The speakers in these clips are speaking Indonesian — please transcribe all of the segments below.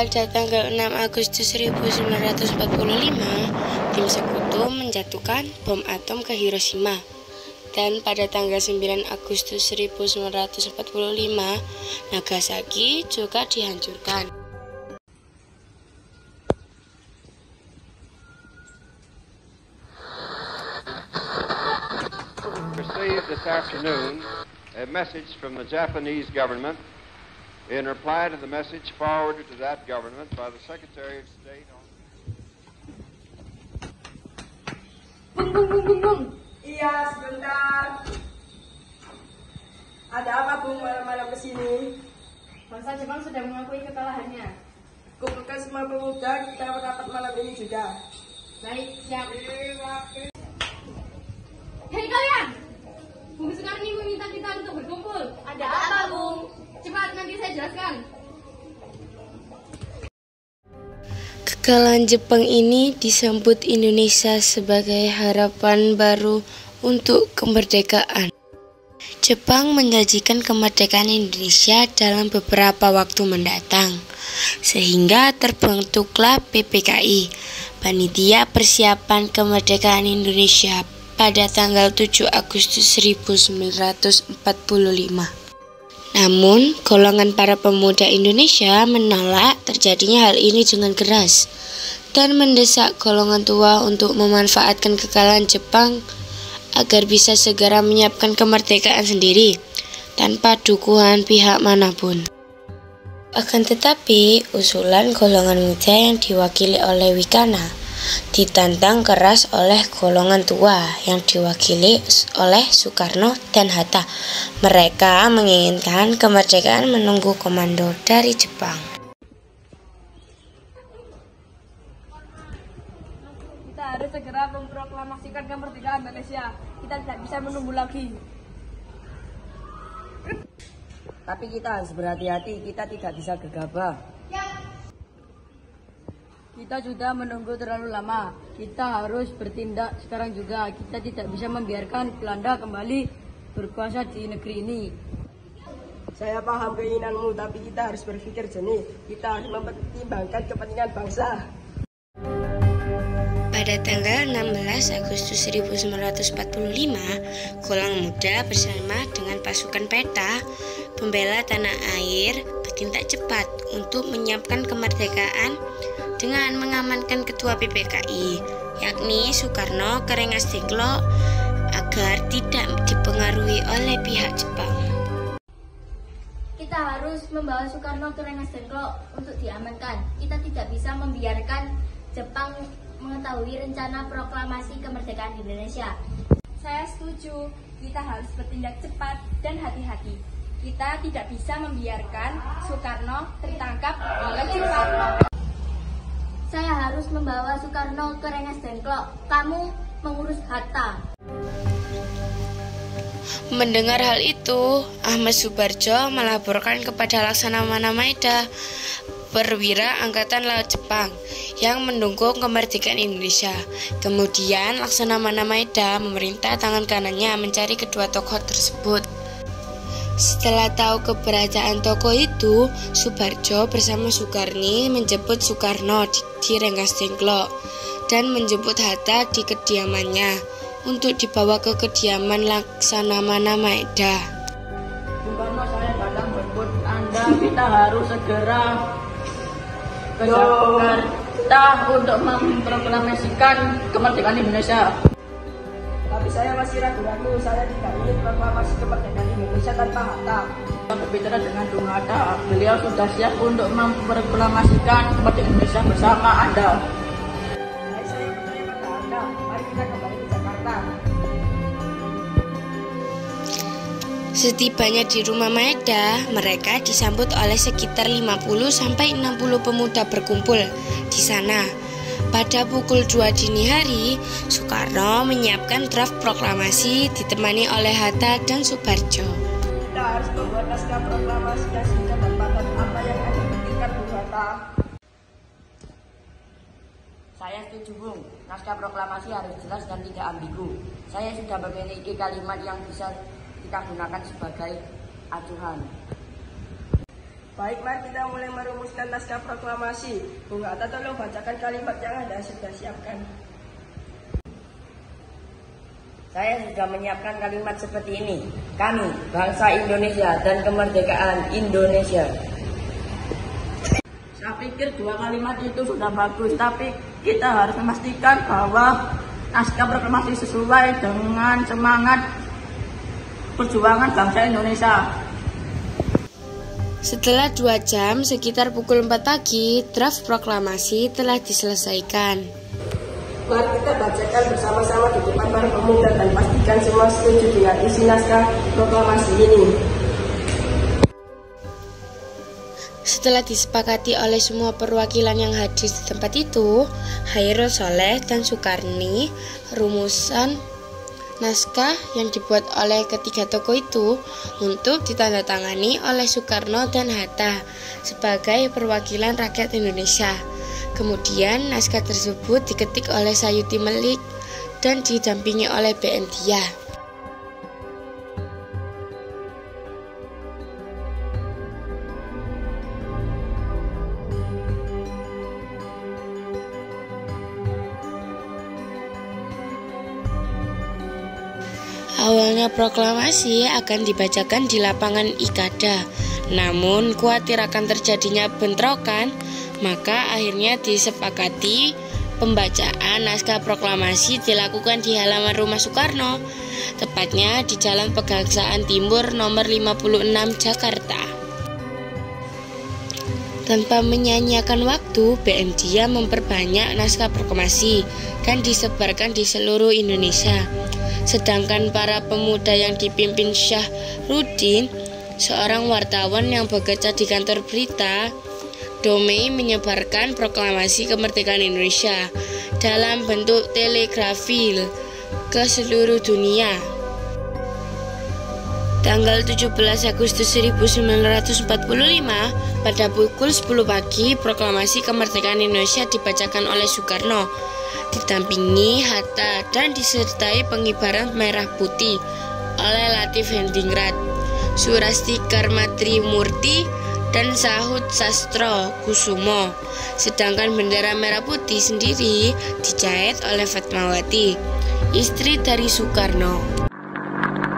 Pada tanggal 6 Agustus 1945, tim sekutu menjatuhkan bom atom ke Hiroshima. Dan pada tanggal 9 Agustus 1945, Nagasaki juga dihancurkan. Received this afternoon a message from the Japanese government in reply to the message forwarded to that government by the Secretary of State on... Bung. Iya, sebentar. Ada apa, Bung, malam-malam kesini? Bangsa Jepang sudah mengakui kekalahannya. Kumpulkan semua pemuda, kita rapat malam ini juga. Baik, siap. Hei kalian! Bung sekarang ini meminta kita untuk berkumpul. Ada apa, Bung? Cepat, nanti saya jelaskan. Kekalahan Jepang ini disambut Indonesia sebagai harapan baru untuk kemerdekaan. Jepang menjanjikan kemerdekaan Indonesia dalam beberapa waktu mendatang, sehingga terbentuklah PPKI, Panitia Persiapan Kemerdekaan Indonesia, pada tanggal 7 Agustus 1945. Namun, golongan para pemuda Indonesia menolak terjadinya hal ini dengan keras dan mendesak golongan tua untuk memanfaatkan kekalahan Jepang agar bisa segera menyiapkan kemerdekaan sendiri tanpa dukungan pihak manapun. Akan tetapi, usulan golongan muda yang diwakili oleh Wikana ditantang keras oleh golongan tua yang diwakili oleh Soekarno dan Hatta. Mereka menginginkan kemerdekaan menunggu komando dari Jepang. Kita harus segera memproklamasikan kemerdekaan Indonesia. Kita tidak bisa menunggu lagi. Tapi kita harus berhati-hati, kita tidak bisa gegabah. Kita sudah menunggu terlalu lama. Kita harus bertindak sekarang juga. Kita tidak bisa membiarkan Belanda kembali berkuasa di negeri ini. Saya paham keinginanmu, tapi kita harus berpikir jernih. Kita harus mempertimbangkan kepentingan bangsa. Pada tanggal 16 Agustus 1945, Golongan Muda bersama dengan pasukan peta pembela tanah air bertindak cepat untuk menyiapkan kemerdekaan dengan mengamankan ketua PPKI, yakni Soekarno ke Rengas Dengklok, agar tidak dipengaruhi oleh pihak Jepang. Kita harus membawa Soekarno ke Rengas Dengklok untuk diamankan. Kita tidak bisa membiarkan Jepang mengetahui rencana proklamasi kemerdekaan Indonesia. Saya setuju, kita harus bertindak cepat dan hati-hati. Kita tidak bisa membiarkan Soekarno tertangkap oleh Jepang. Saya harus membawa Soekarno ke Rengas Dengklok. Kamu mengurus Hatta. Mendengar hal itu, Ahmad Subarjo melaporkan kepada Laksamana Maeda, perwira Angkatan Laut Jepang yang mendukung kemerdekaan Indonesia. Kemudian Laksamana Maeda memerintah tangan kanannya mencari kedua tokoh tersebut. Setelah tahu keberadaan tokoh itu, Subarjo bersama Soekarni menjemput Soekarno di Rengas Dengklok dan menjemput Hatta di kediamannya untuk dibawa ke kediaman Laksamana Maeda. Soekarno, saya datang jemput Anda. Kita harus segera ke Jakarta untuk memproklamasikan kemerdekaan Indonesia. Tapi saya masih ragu-ragu, saya tidak ingin proklamasi kemerdekaan Indonesia tanpa Hatta. Kita berbicara dengan Bung Hatta, beliau sudah siap untuk memproklamasikan kemerdekaan Indonesia bersama Anda. Saya percaya pada Anda. Mari kita kembali ke Jakarta. Setibanya di rumah Maeda, mereka disambut oleh sekitar 50-60 pemuda berkumpul di sana. Pada pukul 2 dini hari, Soekarno menyiapkan draft proklamasi ditemani oleh Hatta dan Subarjo. Kita harus membuat naskah proklamasi yang singkat dan padat. Apa yang akan diinginkan Bu Hatta? Saya setuju, Bung. Naskah proklamasi harus jelas dan tidak ambigu. Saya sudah memiliki kalimat yang bisa kita gunakan sebagai acuan. Baik, mari kita mulai merumuskan naskah proklamasi. Bung Hatta, tolong bacakan kalimat yang Anda sudah siapkan. Saya sudah menyiapkan kalimat seperti ini. Kami, bangsa Indonesia dan kemerdekaan Indonesia. Saya pikir dua kalimat itu sudah bagus, tapi kita harus memastikan bahwa naskah proklamasi sesuai dengan semangat perjuangan bangsa Indonesia. Setelah 2 jam, sekitar pukul 4 pagi, draft proklamasi telah diselesaikan. Mari kita bacakan bersama-sama di depan para pemuda dan pastikan semua setuju dengan isi naskah proklamasi ini. Setelah disepakati oleh semua perwakilan yang hadir di tempat itu, Hairul Soleh dan Soekarni, rumusan naskah yang dibuat oleh ketiga tokoh itu untuk ditandatangani oleh Soekarno dan Hatta sebagai perwakilan rakyat Indonesia. Kemudian naskah tersebut diketik oleh Sayuti Melik dan didampingi oleh BM Dia. Awalnya proklamasi akan dibacakan di lapangan Ikada, namun khawatir akan terjadinya bentrokan, maka akhirnya disepakati pembacaan naskah proklamasi dilakukan di halaman rumah Soekarno, tepatnya di Jalan Pegangsaan Timur nomor 56 Jakarta. Tanpa menyanyiakan waktu, BM Dia memperbanyak naskah proklamasi dan disebarkan di seluruh Indonesia. Sedangkan para pemuda yang dipimpin Syahrudin, seorang wartawan yang bekerja di kantor berita, Domei menyebarkan proklamasi kemerdekaan Indonesia dalam bentuk telegrafil ke seluruh dunia. Tanggal 17 Agustus 1945, pada pukul 10 pagi, proklamasi kemerdekaan Indonesia dibacakan oleh Soekarno, didampingi Hatta dan disertai pengibaran merah putih oleh Latif Hendingrat, Surasti Karmatri Murti, dan Sahut Sastro Kusumo. Sedangkan bendera merah putih sendiri dijahit oleh Fatmawati, istri dari Soekarno.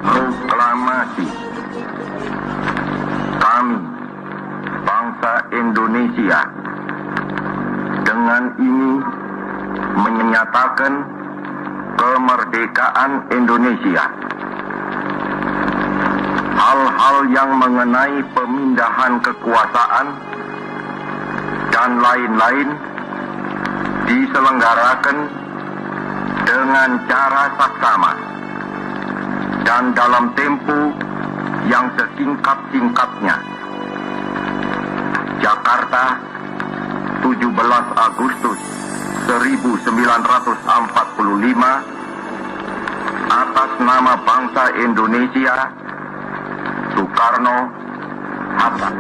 Proklamasi. Kami, bangsa Indonesia, dengan ini menyatakan kemerdekaan Indonesia. Hal-hal yang mengenai pemindahan kekuasaan dan lain-lain diselenggarakan dengan cara saksama dan dalam tempo yang sesingkat-singkatnya. Jakarta, 17 Agustus 1945, atas nama bangsa Indonesia, Soekarno, Hatta.